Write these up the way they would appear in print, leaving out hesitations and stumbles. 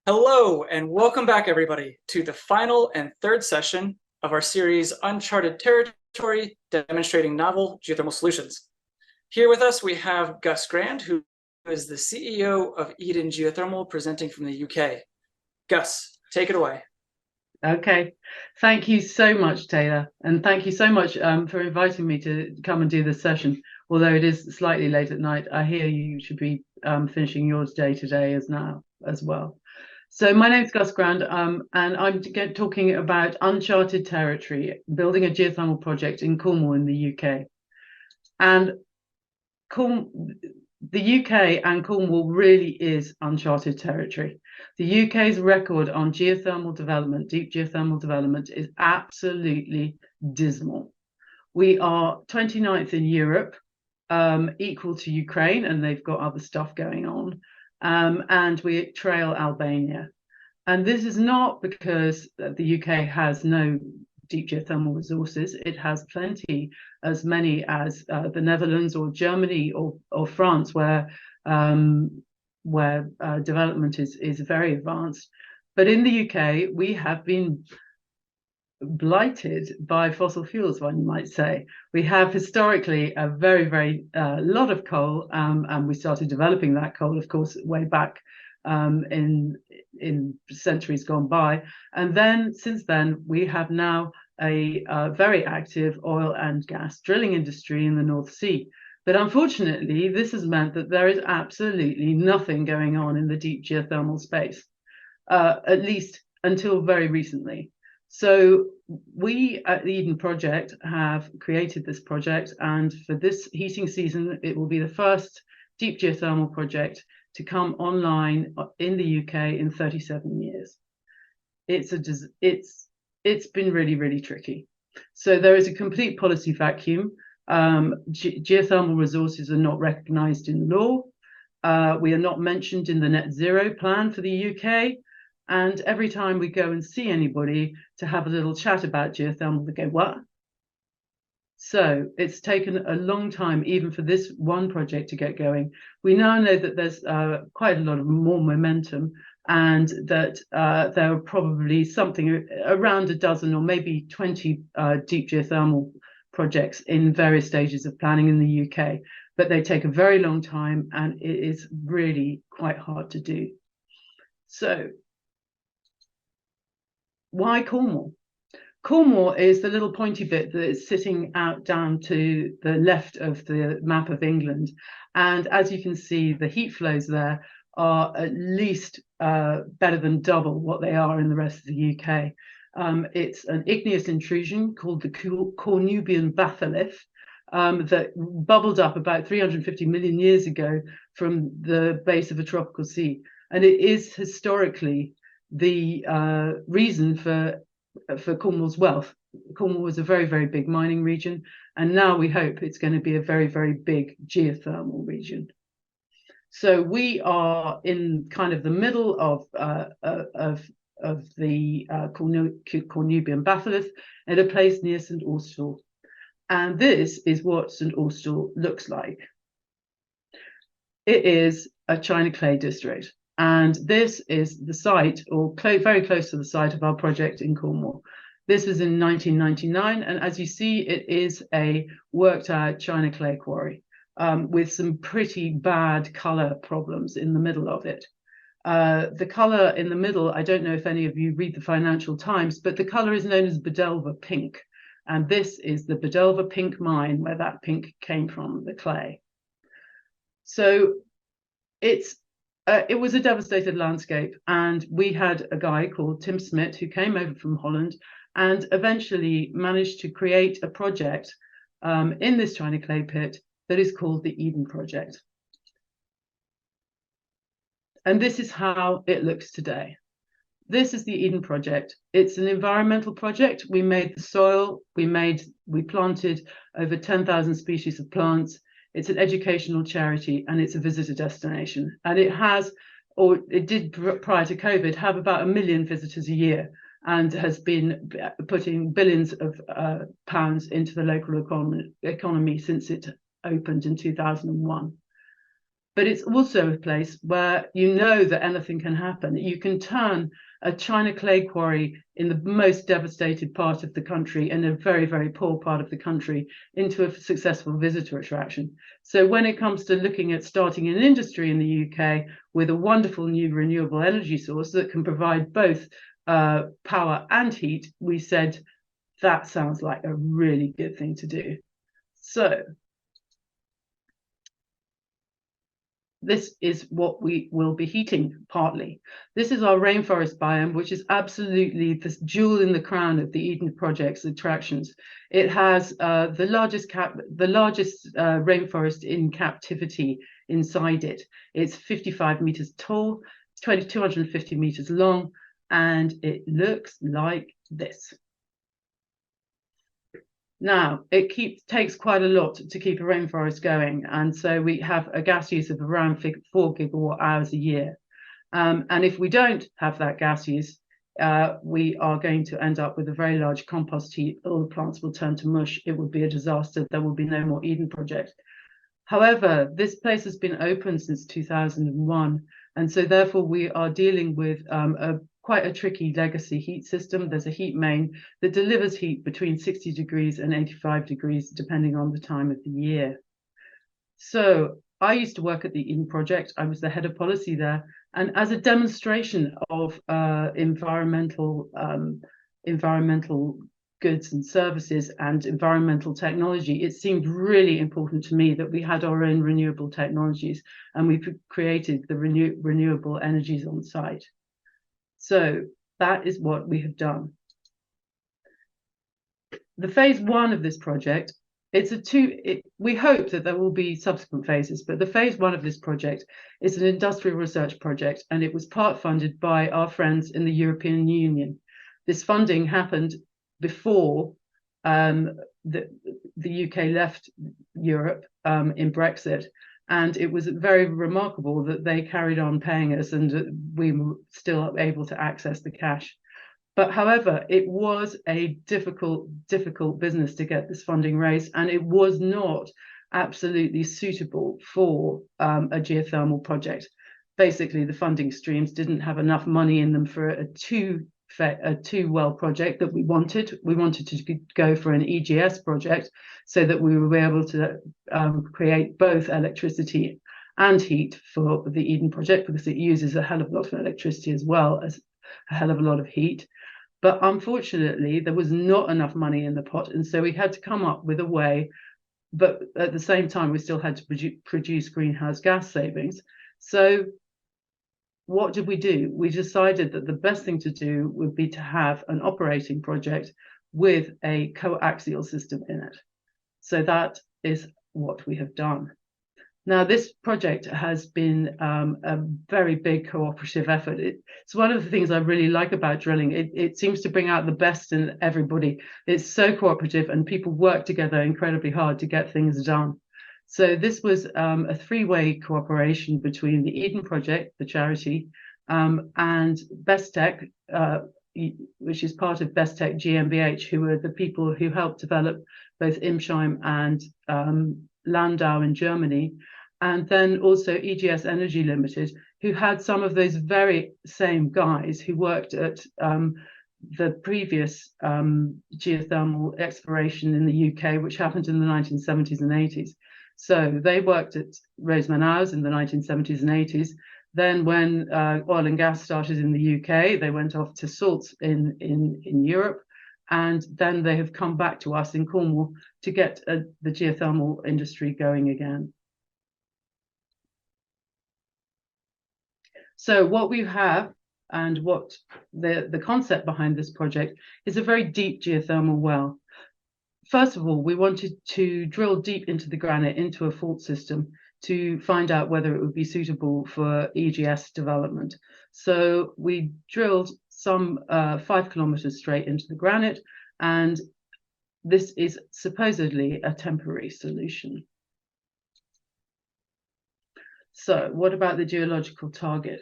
Hello, and welcome back, everybody, to the final and third session of our series Uncharted Territory, demonstrating novel geothermal solutions. Here with us, we have Gus Grand, who is the CEO of Eden Geothermal, presenting from the UK. Gus, take it away. Okay, thank you so much, Taylor, and thank you so much for inviting me to come and do this session. Although it is slightly late at night, I hear you should be finishing yours day today as well. So my name is Gus Grand, and I'm talking about Uncharted Territory, building a geothermal project in Cornwall in the UK. And the UK and Cornwall really is uncharted territory. The UK's record on geothermal development, deep geothermal development, is absolutely dismal. We are 29th in Europe, equal to Ukraine, and they've got other stuff going on. And we trail Albania. And this is not because the UK has no deep geothermal resources. It has plenty, as many as the Netherlands or Germany or France, where development is very advanced. But in the UK, we have been blighted by fossil fuels, one might say. We have historically a very lot of coal, and we started developing that coal, of course, way back in centuries gone by. And then since then, we have now a very active oil and gas drilling industry in the North Sea. But unfortunately, this has meant that there is absolutely nothing going on in the deep geothermal space, at least until very recently. So we at the Eden Project have created this project, and for this heating season, it will be the first deep geothermal project to come online in the UK in 37 years. It's been really tricky. So there is a complete policy vacuum. Geothermal resources are not recognised in law. We are not mentioned in the net zero plan for the UK. And every time we go and see anybody to have a little chat about geothermal, they go, "What?" So it's taken a long time, even for this one project to get going. We now know that there's quite a lot of more momentum, and that there are probably something around a dozen or maybe 20 deep geothermal projects in various stages of planning in the UK. But they take a very long time, and it is really quite hard to do. So why Cornwall? Cornwall is the little pointy bit that is sitting out down to the left of the map of England. And as you can see, the heat flows there are at least better than double what they are in the rest of the UK. It's an igneous intrusion called the Cornubian batholith that bubbled up about 350 million years ago from the base of a tropical sea. And it is historically the reason for Cornwall's wealth. Cornwall was a very big mining region, and now we hope it's going to be a very big geothermal region. So we are in kind of the middle of the Cornubian batholith at a place near St Austell, and this is what St Austell looks like. It is a china clay district. And this is the site, or very close to the site of our project in Cornwall. This was in 1999, and as you see, it is a worked out china clay quarry with some pretty bad colour problems in the middle of it. The colour in the middle, I don't know if any of you read the Financial Times, but the colour is known as Bedelver pink. And this is the Bedelver pink mine where that pink came from, the clay. So it was a devastated landscape, and we had a guy called Tim Smit who came over from Holland and eventually managed to create a project in this china clay pit that is called the Eden Project. And this is how it looks today. This is the Eden Project. It's an environmental project. We made the soil, we planted over 10,000 species of plants. It's an educational charity, and it's a visitor destination. And it has, or it did prior to COVID, have about 1 million visitors a year, and has been putting billions of pounds into the local economy since it opened in 2001. but it's also a place where you know that anything can happen. You can turn a China clay quarry in the most devastated part of the country, in a very, very poor part of the country, into a successful visitor attraction. So when it comes to looking at starting an industry in the UK with a wonderful new renewable energy source that can provide both power and heat, we said that sounds like a really good thing to do. So this is what we will be heating partly. This is our rainforest biome, which is absolutely the jewel in the crown of the Eden Project's attractions. It has the largest rainforest in captivity inside it. It's 55 meters tall, 250 meters long, and it looks like this. Now, it takes quite a lot to keep a rainforest going, and so we have a gas use of around 4 gigawatt hours a year. And if we don't have that gas use, we are going to end up with a very large compost heap. All the plants will turn to mush. It will be a disaster. There will be no more Eden Project. However, this place has been open since 2001, and so therefore we are dealing with quite a tricky legacy heat system. There's a heat main that delivers heat between 60 degrees and 85 degrees, depending on the time of the year. So I used to work at the Eden Project. I was the head of policy there. And as a demonstration of environmental goods and services and environmental technology, it seemed really important to me that we had our own renewable technologies, and we created the renewable energies on site. So that is what we have done. The phase 1 of this project, we hope that there will be subsequent phases, but the phase 1 of this project is an industrial research project, and it was part funded by our friends in the European Union. This funding happened before the UK left Europe in Brexit. And it was very remarkable that they carried on paying us, and we were still able to access the cash. But however, it was a difficult business to get this funding raised, and it was not absolutely suitable for a geothermal project. Basically, the funding streams didn't have enough money in them for a two-well project that we wanted. We wanted to go for an EGS project so that we would be able to create both electricity and heat for the Eden Project, because it uses a hell of a lot of electricity as well as a hell of a lot of heat. But unfortunately, there was not enough money in the pot, and so we had to come up with a way, but at the same time, we still had to produce greenhouse gas savings. So what did we do? We decided that the best thing to do would be to have an operating project with a coaxial system in it. So that is what we have done. Now, this project has been a very big cooperative effort. It's one of the things I really like about drilling. It seems to bring out the best in everybody. It's so cooperative, and people work together incredibly hard to get things done. So this was a three-way cooperation between the Eden Project, the charity, and Bestech, which is part of Bestech GmbH, who are the people who helped develop both Imsheim and Landau in Germany, and then also EGS Energy Limited, who had some of those very same guys who worked at the previous geothermal exploration in the UK, which happened in the 1970s and 80s. So they worked at Rosemann in the 1970s and 80s. Then when oil and gas started in the UK, they went off to salts in Europe. And then they have come back to us in Cornwall to get the geothermal industry going again. So what we have, and what the concept behind this project, is a very deep geothermal well. First of all, we wanted to drill deep into the granite, into a fault system, to find out whether it would be suitable for EGS development. So we drilled some 5 kilometers straight into the granite, and this is supposedly a temporary solution. So what about the geological target?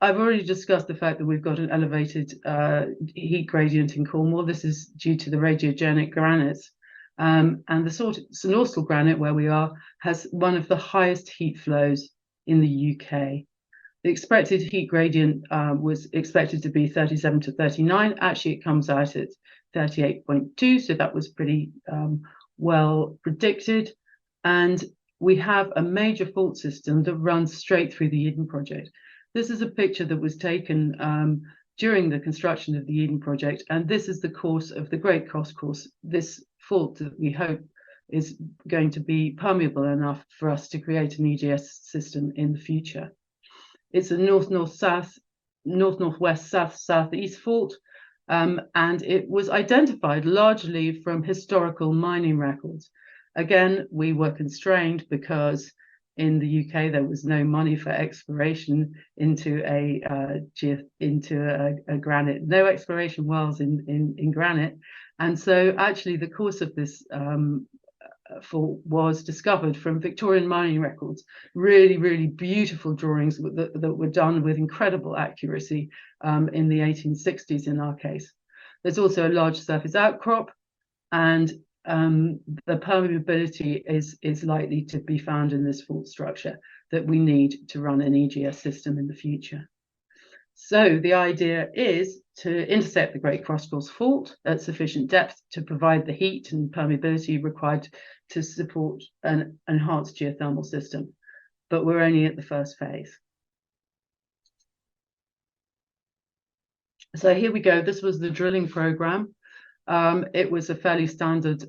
I've already discussed the fact that we've got an elevated heat gradient in Cornwall. This is due to the radiogenic granites. And the sonorksel granite, where we are, has one of the highest heat flows in the UK. The expected heat gradient was expected to be 37 to 39. Actually, it comes out at 38.2, so that was pretty well predicted. And we have a major fault system that runs straight through the Eden project. This is a picture that was taken during the construction of the Eden project, and this is the course of the Great Cross course. This fault that we hope is going to be permeable enough for us to create an EGS system in the future. It's a north-north-south, north-northwest, south-southeast fault, and it was identified largely from historical mining records. Again, we were constrained because in the UK there was no money for exploration into a granite, no exploration wells in granite, and so actually the course of this fault was discovered from Victorian mining records. Really, really beautiful drawings that were done with incredible accuracy in the 1860s in our case. There's also a large surface outcrop, and the permeability is likely to be found in this fault structure that we need to run an EGS system in the future. So the idea is to intercept the Great Cross Course fault at sufficient depth to provide the heat and permeability required to support an enhanced geothermal system. But we're only at the first phase. So here we go. This was the drilling program. It was a fairly standard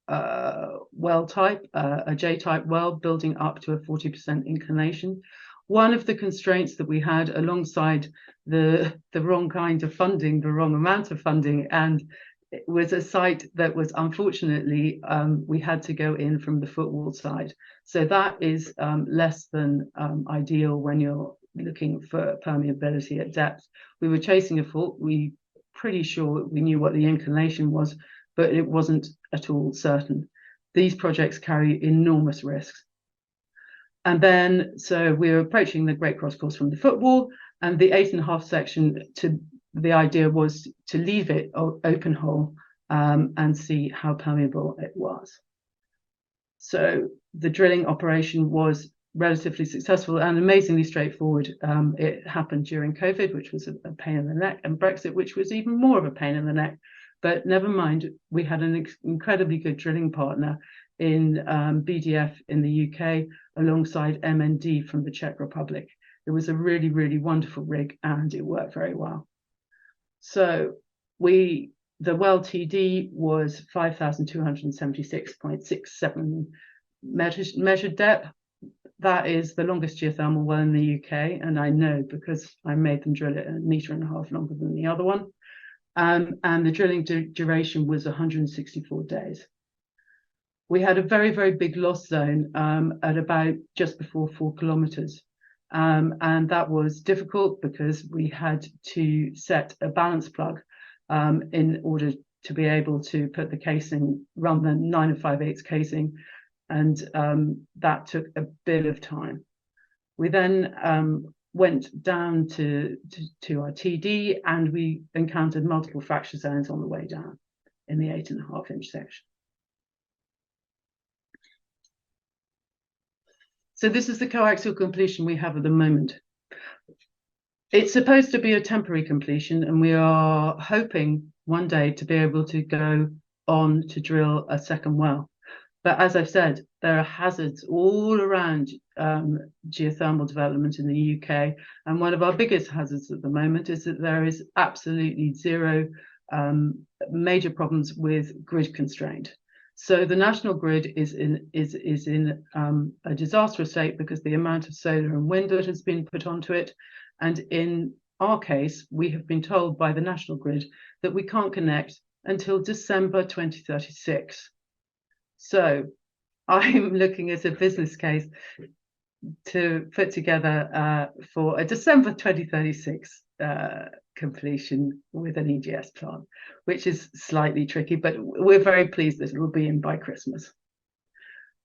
well type, a J-type well, building up to a 40% inclination. One of the constraints that we had alongside the wrong kind of funding, the wrong amount of funding, and it was a site that was unfortunately, we had to go in from the footwall side. So that is less than ideal when you're looking for permeability at depth. We were chasing a fault. We pretty sure we knew what the inclination was, but it wasn't at all certain. These projects carry enormous risks. And then, so we're approaching the Great Cross course from the footwall, and the 8.5 section, the idea was to leave it open hole and see how permeable it was. So the drilling operation was relatively successful and amazingly straightforward. It happened during COVID, which was a pain in the neck, and Brexit, which was even more of a pain in the neck. But never mind, we had an incredibly good drilling partner in BDF in the UK, alongside MND from the Czech Republic. It was a really, really wonderful rig, and it worked very well. So the well TD was 5,276.67 measured depth. That is the longest geothermal well in the UK, and I know because I made them drill it 1.5 meters longer than the other one. And the drilling duration was 164 days. We had a very, very big loss zone at about just before 4 kilometers. And that was difficult because we had to set a balance plug in order to be able to put the casing, run the 9 5/8 casing, and that took a bit of time. We then went down to our TD, and we encountered multiple fracture zones on the way down in the 8.5-inch section. So this is the coaxial completion we have at the moment. It's supposed to be a temporary completion, and we are hoping one day to be able to go on to drill a second well. But as I've said, there are hazards all around geothermal development in the UK. And one of our biggest hazards at the moment is that there is absolutely zero major problems with grid constraint. So the national grid is in a disastrous state because the amount of solar and wind that has been put onto it. And in our case, we have been told by the national grid that we can't connect until December 2036. So I'm looking at a business case to put together for a December 2036 completion with an EGS plant, which is slightly tricky, but we're very pleased that it will be in by Christmas.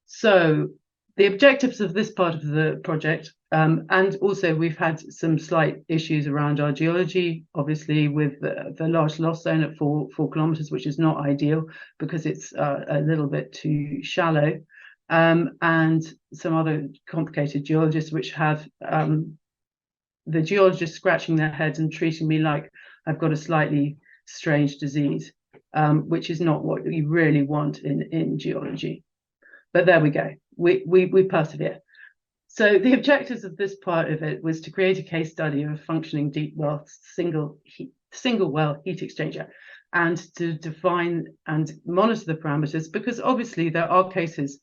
So the objectives of this part of the project And also we've had some slight issues around our geology, obviously with the large loss zone at 4 kilometers, which is not ideal because it's a little bit too shallow, and some other complicated geologists which have the geologists scratching their heads and treating me like I've got a slightly strange disease, which is not what you really want in geology. But there we go. We persevere. So the objectives of this part of it was to create a case study of a functioning deep well single well heat exchanger, and to define and monitor the parameters, because obviously there are cases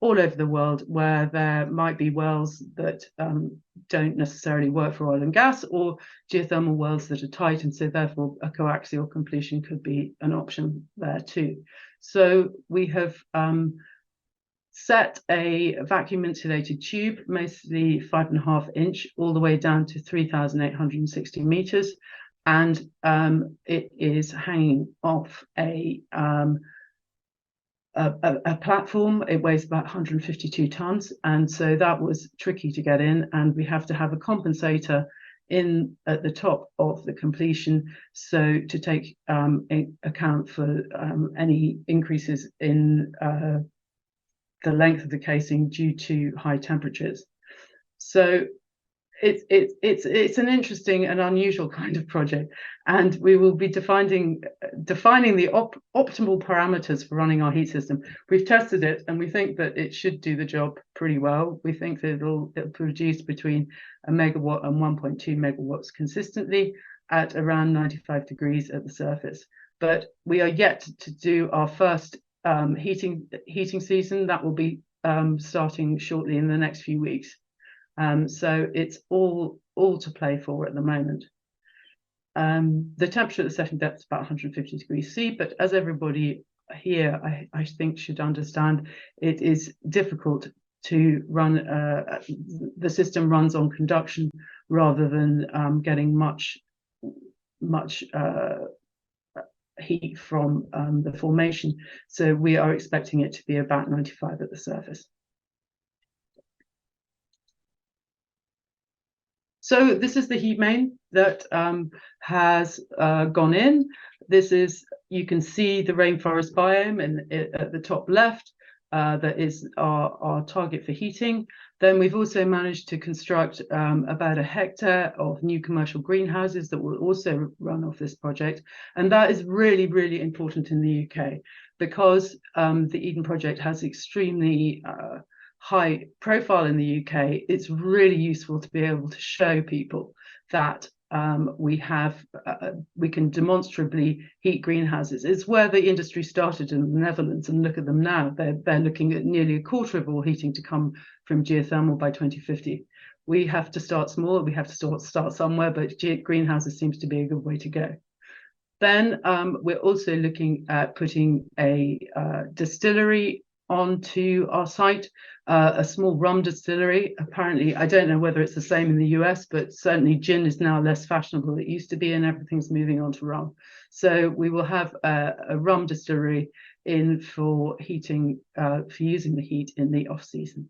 all over the world where there might be wells that don't necessarily work for oil and gas, or geothermal wells that are tight, and so therefore a coaxial completion could be an option there too. So we have set a vacuum insulated tube, mostly 5.5 inch, all the way down to 3,860 meters, and it is hanging off a platform. It weighs about 152 tons, and so that was tricky to get in, and we have to have a compensator in at the top of the completion, so to take account for any increases in the length of the casing due to high temperatures. So it's an interesting and unusual kind of project, and we will be defining the optimal parameters for running our heat system. We've tested it, and we think that it should do the job pretty well. We think that it'll produce between 1 megawatt and 1.2 megawatts consistently at around 95 degrees at the surface. But we are yet to do our first heating season. That will be starting shortly in the next few weeks. So it's all to play for at the moment. The temperature at the setting depth is about 150 degrees C, but as everybody here I think should understand, it is difficult to run, the system runs on conduction rather than getting much heat from the formation. So we are expecting it to be about 95 at the surface. So this is the heat main that has gone in. This is, you can see the rainforest biome at the top left. That is our target for heating. Then we've also managed to construct about 1 hectare of new commercial greenhouses that will also run off this project. And that is really, really important in the UK, because the Eden project has extremely high profile in the UK. It's really useful to be able to show people that we can demonstrably heat greenhouses. It's where the industry started in the Netherlands, and look at them now. They're looking at nearly 1/4 of all heating to come from geothermal by 2050. We have to start small. We have to start somewhere, but greenhouses seems to be a good way to go. Then we're also looking at putting a distillery onto our site, a small rum distillery. Apparently, I don't know whether it's the same in the US, but certainly gin is now less fashionable than it used to be, and everything's moving on to rum. So we will have a rum distillery in for heating, for using the heat in the off season.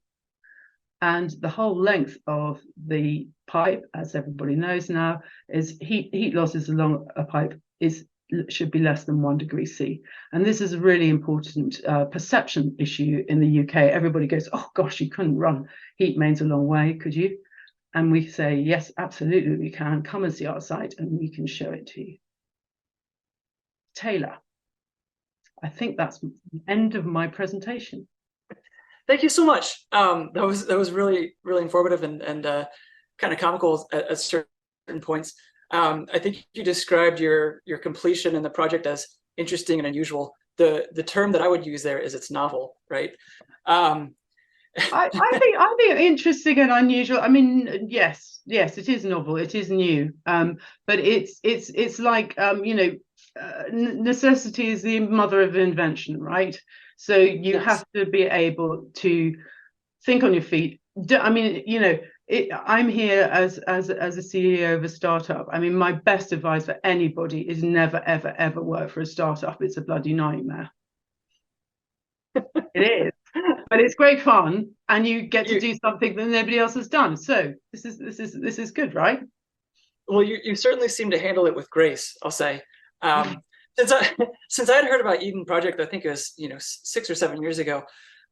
And the whole length of the pipe, as everybody knows now, is heat losses along a pipe should be less than 1 degree C. And this is a really important perception issue in the UK. Everybody goes, oh gosh, you couldn't run heat mains a long way, could you? And we say, yes, absolutely we can. Come and see our site and we can show it to you. Taylor, I think that's the end of my presentation. Thank you so much. That was really, really informative and kind of comical at certain points. I think you described your completion and the project as interesting and unusual. The term that I would use there is it's novel, right? I think interesting and unusual. I mean, yes, it is novel. It is new. But it's like necessity is the mother of invention, right? So you Yes. have to be able to think on your feet. I mean, I'm here as a CEO of a startup. I mean, my best advice for anybody is never, ever, ever work for a startup. It's a bloody nightmare. It is. but it's great fun, and you get to do something that nobody else has done. So this is good, right? Well, you certainly seem to handle it with grace, I'll say. Since I since I had heard about Eden Project, I think it was 6 or 7 years ago.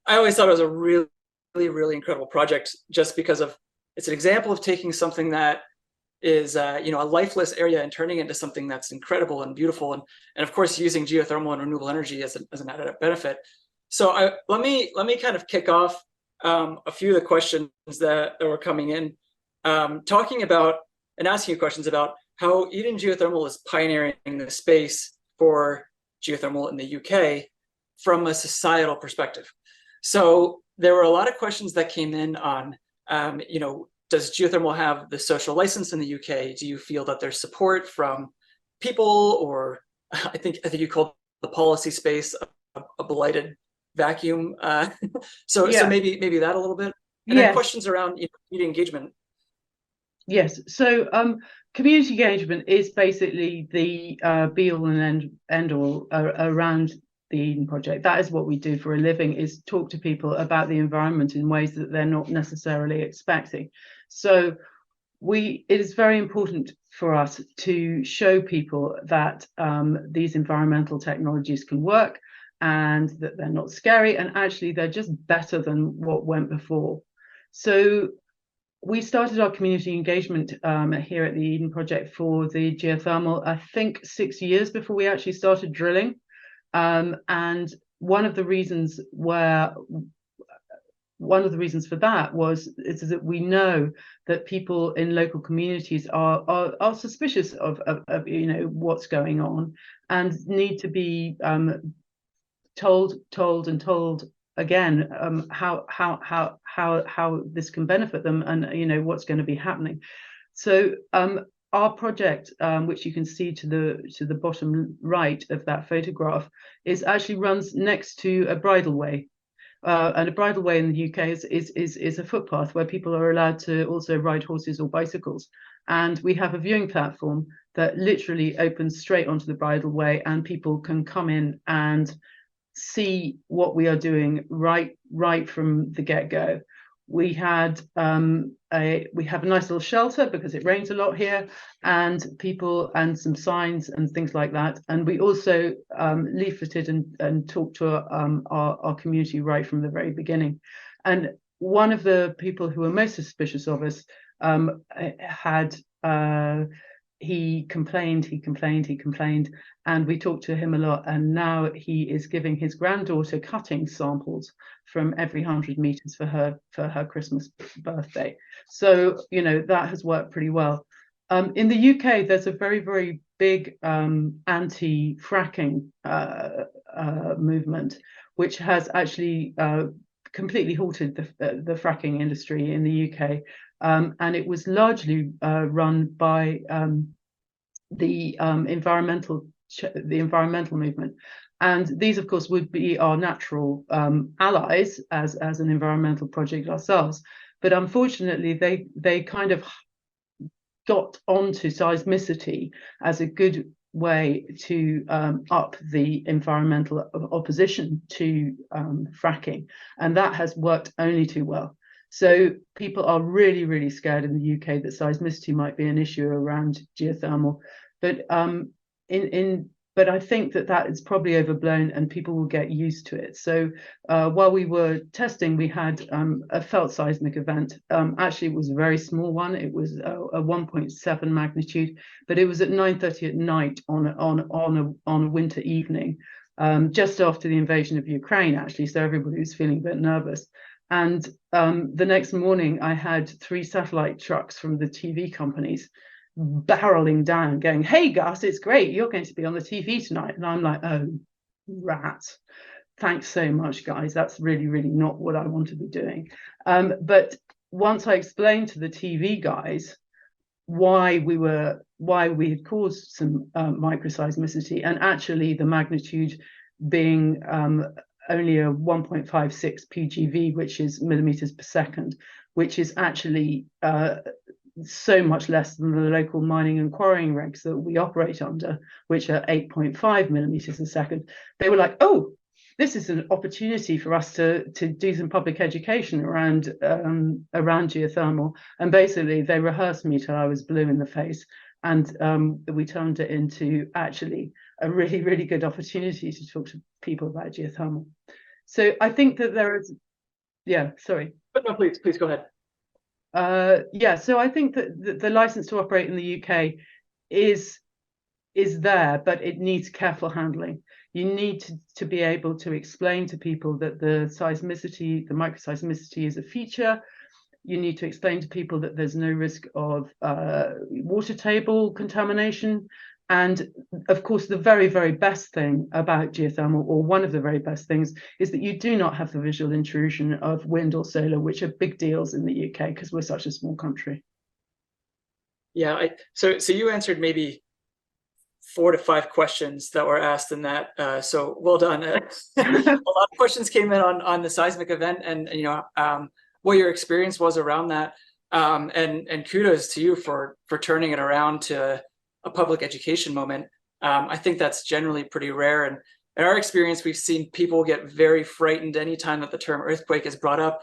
I always thought it was a really, really incredible project, just because of it's an example of taking something that is a lifeless area and turning it into something that's incredible and beautiful, and of course using geothermal and renewable energy as an added benefit. So let me kind of kick off a few of the questions that were coming in, talking about and asking you questions about how Eden Geothermal is pioneering the space for geothermal in the UK from a societal perspective. So there were a lot of questions that came in on, does geothermal have the social license in the UK? Do you feel that there's support from people, or I think you called the policy space a blighted vacuum? So maybe that a little bit, and then questions around community engagement. Yes. So community engagement is basically the be all and end all around the Eden Project. That is what we do for a living, is talk to people about the environment in ways that they're not necessarily expecting. So it is very important for us to show people that these environmental technologies can work, and that they're not scary, and actually they're just better than what went before. So we started our community engagement here at the Eden Project for the geothermal, I think 6 years before we actually started drilling. And one of the reasons for that is that we know that people in local communities are suspicious of what's going on, and need to be told again how this can benefit them, and what's going to be happening. So our project, which you can see to the bottom right of that photograph, actually runs next to a bridleway. And a bridleway in the UK is a footpath where people are allowed to also ride horses or bicycles. And we have a viewing platform that literally opens straight onto the bridleway, and people can come in and see what we are doing right from the get-go. We have a nice little shelter because it rains a lot here, and some signs and things like that. And we also leafleted and talked to our community right from the very beginning. And one of the people who were most suspicious of us he complained, and we talked to him a lot, and now he is giving his granddaughter cutting samples from every 100 meters for her Christmas birthday. So that has worked pretty well. In the UK, there's a very, very big anti-fracking movement, which has actually completely halted the fracking industry in the UK. And it was largely run by the environmental movement, and these, of course, would be our natural allies as an environmental project ourselves. But unfortunately, they kind of got onto seismicity as a good way to up the environmental opposition to fracking, and that has worked only too well. So people are really, really scared in the UK that seismicity might be an issue around geothermal, but but I think that is probably overblown, and people will get used to it. So while we were testing, we had a felt seismic event. Actually, it was a very small one. It was a 1.7 magnitude, but it was at 9:30 at night on a winter evening, just after the invasion of Ukraine, actually. So everybody was feeling a bit nervous. And the next morning, I had 3 satellite trucks from the TV companies barreling down, going, "Hey, Gus, it's great. You're going to be on the TV tonight." And I'm like, "Oh, rat. Thanks so much, guys. That's really, really not what I want to be doing." But once I explained to the TV guys why we had caused some microseismicity, and actually the magnitude being only a 1.56 PGV, which is millimeters per second, which is actually so much less than the local mining and quarrying regs that we operate under, which are 8.5 millimeters a second. They were like, "Oh, this is an opportunity for us to do some public education around geothermal. And basically, they rehearsed me till I was blue in the face, and we turned it into actually a really, really good opportunity to talk to people about geothermal. So I think that there is, yeah, sorry. But no, please go ahead. Yeah, so I think that the license to operate in the UK is there, but it needs careful handling. You need to be able to explain to people that the seismicity, the microseismicity, is a feature. You need to explain to people that there's no risk of water table contamination. And of course, the very, very best thing about geothermal, or one of the very best things, is that you do not have the visual intrusion of wind or solar, which are big deals in the UK because we're such a small country. Yeah, so you answered maybe 4 to 5 questions that were asked in that. So well done. A lot of questions came in on the seismic event, and what your experience was around that. And kudos to you for turning it around to a public education moment. I think that's generally pretty rare. And in our experience, we've seen people get very frightened anytime that the term earthquake is brought up.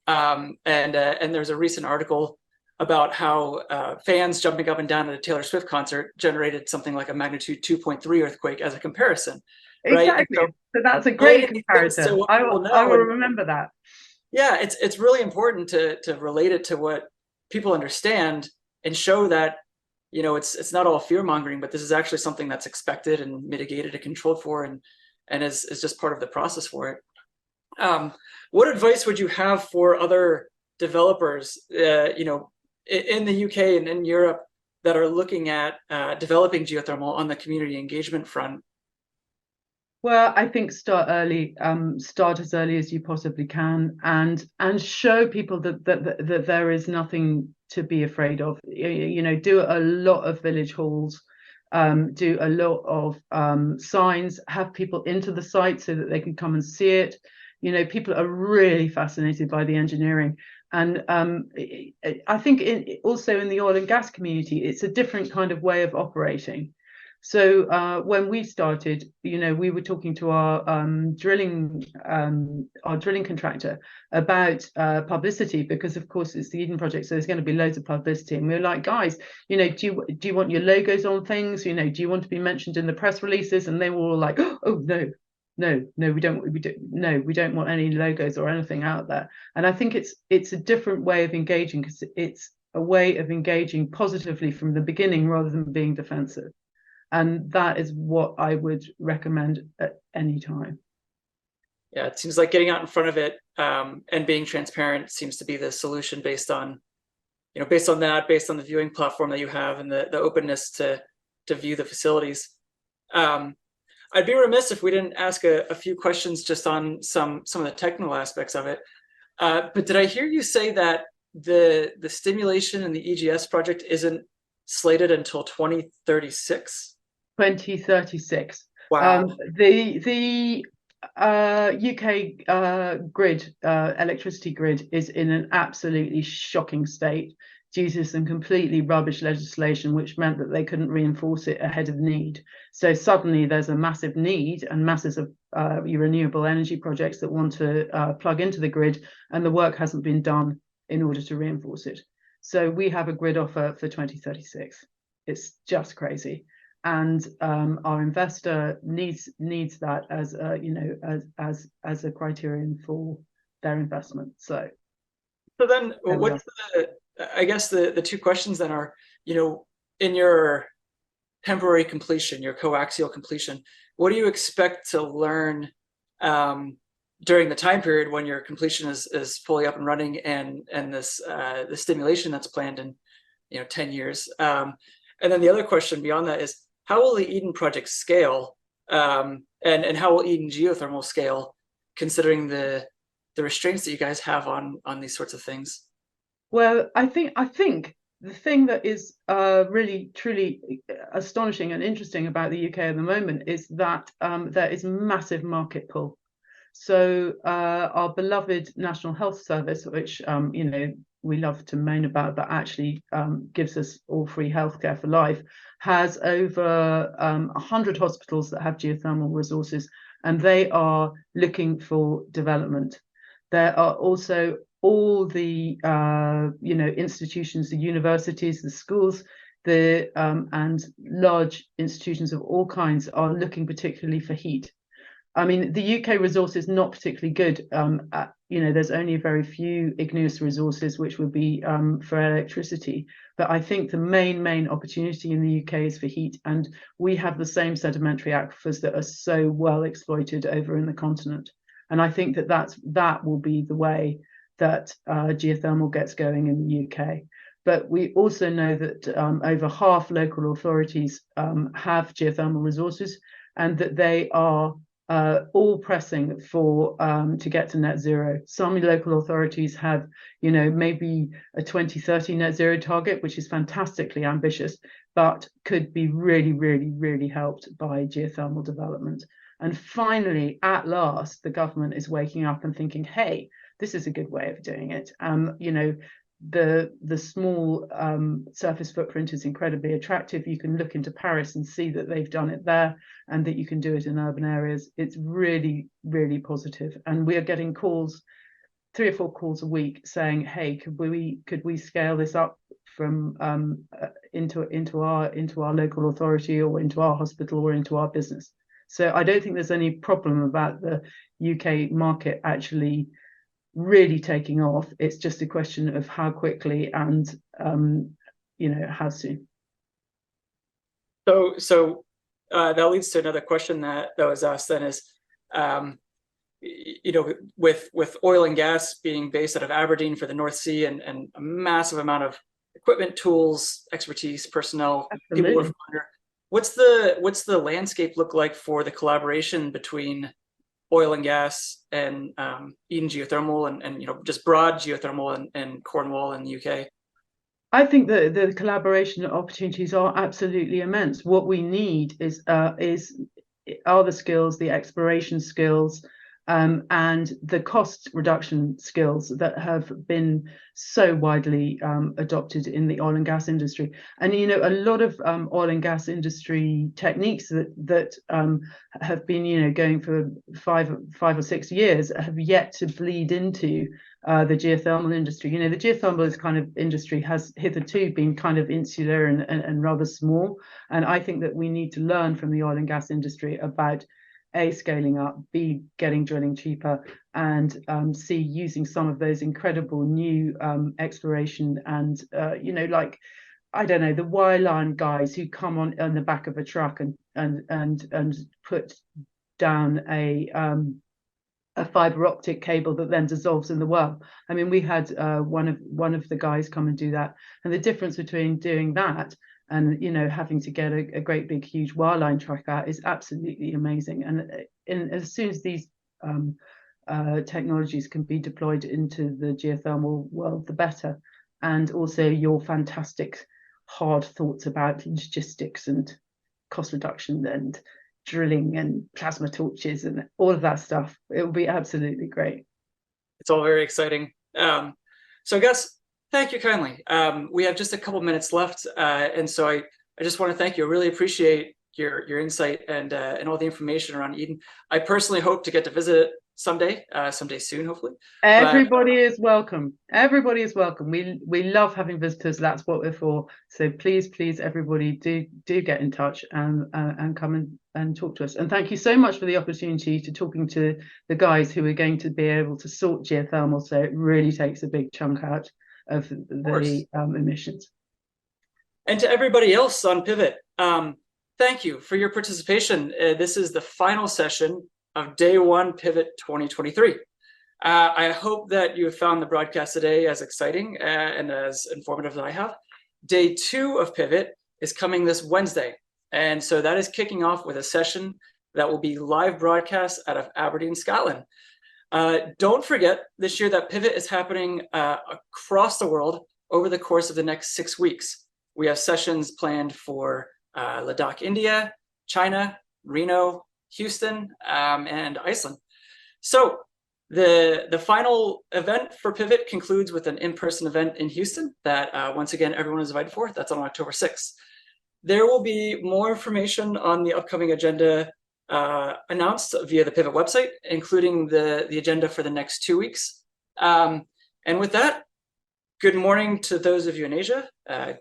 And there's a recent article about how fans jumping up and down at a Taylor Swift concert generated something like a magnitude 2.3 earthquake as a comparison. Exactly. Right? So that's a great comparison. So I will remember that. Yeah, it's really important to relate it to what people understand and show that it's not all fear mongering, but this is actually something that's expected and mitigated and controlled for, and is just part of the process for it. What advice would you have for other developers, in the UK and in Europe that are looking at developing geothermal on the community engagement front? Well, I think start early, start as early as you possibly can, and show people that there is nothing to be afraid of. Do a lot of village halls, do a lot of signs, have people into the site so that they can come and see it. People are really fascinated by the engineering. And I think also in the oil and gas community, it's a different kind of way of operating. So when we started, we were talking to our drilling contractor about publicity, because of course it's the Eden project, so there's going to be loads of publicity. And we were like, guys, do you want your logos on things? Do you want to be mentioned in the press releases? And they were all like, oh no, we don't want any logos or anything out there. And I think it's a different way of engaging, because it's a way of engaging positively from the beginning rather than being defensive. And that is what I would recommend at any time. Yeah, it seems like getting out in front of it and being transparent seems to be the solution based on the viewing platform that you have and the openness to view the facilities. I'd be remiss if we didn't ask a few questions just on some of the technical aspects of it. But did I hear you say that the stimulation in the EGS project isn't slated until 2036? 2036. Wow. The UK grid, electricity grid, is in an absolutely shocking state due to some completely rubbish legislation, which meant that they couldn't reinforce it ahead of need. So suddenly there's a massive need and masses of renewable energy projects that want to plug into the grid, and the work hasn't been done in order to reinforce it. So we have a grid offer for 2036. It's just crazy. And our investor needs that as as a criterion for their investment. So then what's I guess the two questions then are, in your temporary completion, your coaxial completion, what do you expect to learn during the time period when your completion is fully up and running, and this the stimulation that's planned in 10 years? And then the other question beyond that is, how will the Eden project scale, and how will Eden Geothermal scale, considering the restraints that you guys have on these sorts of things? Well, I think the thing that is really truly astonishing and interesting about the UK at the moment is that there is massive market pull. So our beloved National Health Service, which we love to moan about, but actually gives us all free healthcare for life, has over 100 hospitals that have geothermal resources, and they are looking for development. There are also all the institutions, the universities, the schools, and large institutions of all kinds are looking particularly for heat. I mean, the UK resource is not particularly good. There's only a very few igneous resources which would be for electricity. But I think the main opportunity in the UK is for heat, and we have the same sedimentary aquifers that are so well exploited over in the continent. And I think that will be the way that geothermal gets going in the UK. But we also know that over half local authorities have geothermal resources, and that they are all pressing for to get to net zero. Some local authorities have, maybe a 2030 net zero target, which is fantastically ambitious, but could be really, really, really helped by geothermal development. And finally, at last, the government is waking up and thinking, hey, this is a good way of doing it. The small surface footprint is incredibly attractive. You can look into Paris and see that they've done it there, and that you can do it in urban areas. It's really, really positive. And we are getting calls, 3 or 4 calls a week, saying, hey, could we scale this up from into our local authority, or into our hospital, or into our business. So I don't think there's any problem about the UK market actually really taking off. It's just a question of how quickly and how soon. So that leads to another question that was asked then is, with oil and gas being based out of Aberdeen for the North Sea, and a massive amount of equipment, tools, expertise, personnel, Absolutely. people from under, what's the landscape look like for the collaboration between oil and gas and Eden Geothermal and just broad geothermal and Cornwall in the UK? I think that the collaboration opportunities are absolutely immense. What we need are the skills, the exploration skills, and the cost reduction skills that have been so widely adopted in the oil and gas industry. And a lot of oil and gas industry techniques that have been going for five or 6 years have yet to bleed into the geothermal industry. The geothermal kind of industry has hitherto been kind of insular and rather small. And I think that we need to learn from the oil and gas industry about A, scaling up, B, getting drilling cheaper, and C, using some of those incredible new exploration and I don't know, the wireline guys who come on the back of a truck and put down a fiber optic cable that then dissolves in the well. I mean, we had one of the guys come and do that, and the difference between doing that and having to get a great big huge wireline truck out is absolutely amazing. And as soon as these technologies can be deployed into the geothermal world, the better. And also your fantastic hard thoughts about logistics and cost reduction and drilling and plasma torches and all of that stuff. It will be absolutely great. It's all very exciting. So Gus, thank you kindly. We have just a couple minutes left, and so I just want to thank you. I really appreciate your insight and all the information around Eden. I personally hope to get to visit someday soon, hopefully. Everybody is welcome. Everybody is welcome. We love having visitors. That's what we're for. So please, everybody, do get in touch and come and talk to us. And thank you so much for the opportunity to talking to the guys who are going to be able to sort geothermal, so it really takes a big chunk out of the emissions. And to everybody else on Pivot, thank you for your participation. This is the final session of Day 1 Pivot 2023. I hope that you have found the broadcast today as exciting and as informative as I have. Day 2 of Pivot is coming this Wednesday. And so that is kicking off with a session that will be live broadcast out of Aberdeen, Scotland. Don't forget this year that Pivot is happening across the world over the course of the next 6 weeks. We have sessions planned for Ladakh, India, China, Reno, Houston, and Iceland. So the final event for Pivot concludes with an in-person event in Houston that once again everyone is invited for. That's on October 6th. There will be more information on the upcoming agenda announced via the Pivot website, including the agenda for the next 2 weeks. And with that, good morning to those of you in Asia,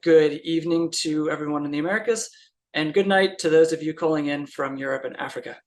good evening to everyone in the Americas, and good night to those of you calling in from Europe and Africa.